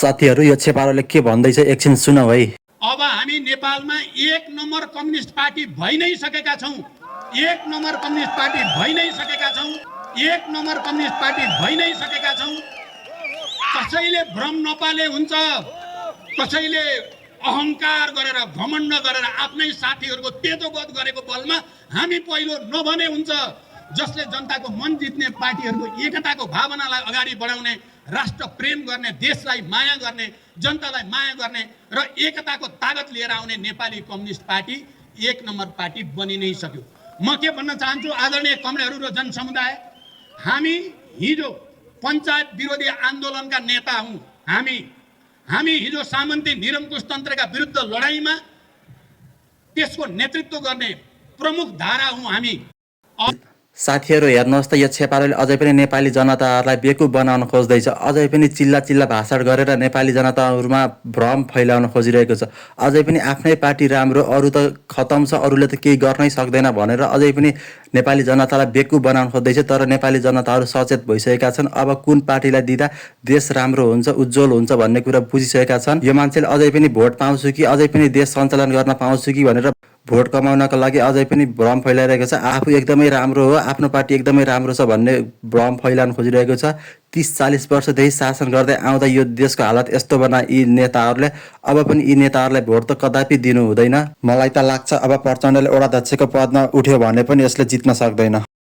साथीहरू यो छेपारोले के भन्दैछ एकछिन सुनौ है। अब हामी नेपालमा एक नम्बर कम्युनिस्ट पार्टी भइ नै सकेका छौँ। एक नम्बर कम्युनिस्ट पार्टी भइ नै सकेका छौँ। एक नम्बर कम्युनिस्ट पार्टी भइ नै सकेका छौँ। कसैले भ्रम नपाले हुन्छ, कसैले अहङ्कार गरेर घमण्ड गरेर आफ्नै साथीहरूको तेजोवध गरेको बलमा हामी पहिलो नभने हुन्छ। जसले जनताको मन जित्ने पार्टीहरूको एकताको भावनालाई अगाडि बढाउने, राष्ट्र प्रेम गर्ने, देशलाई माया गर्ने, जनतालाई माया गर्ने र एकताको तागत लिएर आउने नेपाली कम्युनिस्ट पार्टी एक नम्बर पार्टी बनि नै सक्यो। म के भन्न चाहन्छु आदरणीय कमरेडहरू र जनसमुदाय, हामी हिजो पञ्चायत विरोधी आन्दोलनका नेता हौँ। हामी हिजो सामन्ती निरङ्कुशतन्त्रका विरुद्ध लडाइँमा त्यसको नेतृत्व गर्ने प्रमुख धारा हौँ हामी। साथीहरू हेर्नुहोस् त, यो छेपारोले अझै पनि नेपाली जनताहरूलाई बेकुफ बनाउन खोज्दैछ। अझै पनि चिल्ला भाषण गरेर नेपाली जनताहरूमा भ्रम फैलाउन खोजिरहेको छ। अझै पनि आफ्नै पार्टी राम्रो, अरू त खतम छ, अरूले त केही गर्नै सक्दैन भनेर अझै पनि नेपाली जनतालाई बेकुफ बनाउन खोज्दैछ। तर नेपाली जनताहरू सचेत भइसकेका छन्। अब कुन पार्टीलाई दिँदा देश राम्रो हुन्छ, उज्जवल हुन्छ भन्ने कुरा बुझिसकेका छन्। यो मान्छेले अझै पनि भोट पाउँछु कि, अझै पनि देश सञ्चालन गर्न पाउँछु कि भनेर भोट कमाउनका लागि अझै पनि भ्रम फैलाइरहेको छ। आफू एकदमै राम्रो हो, आफ्नो पार्टी एकदमै राम्रो छ भन्ने भ्रम फैलाउन खोजिरहेको छ। 30-40 वर्षदेखि शासन गर्दै आउँदा यो देशको हालत यस्तो बनाए यी नेताहरूले, अब पनि यी नेताहरूलाई भोट त कदापि दिनु हुँदैन। मलाई त लाग्छ अब प्रचण्डले वडाध्यक्षको पदमा उठ्यो भने पनि यसले जित्न सक्दैन।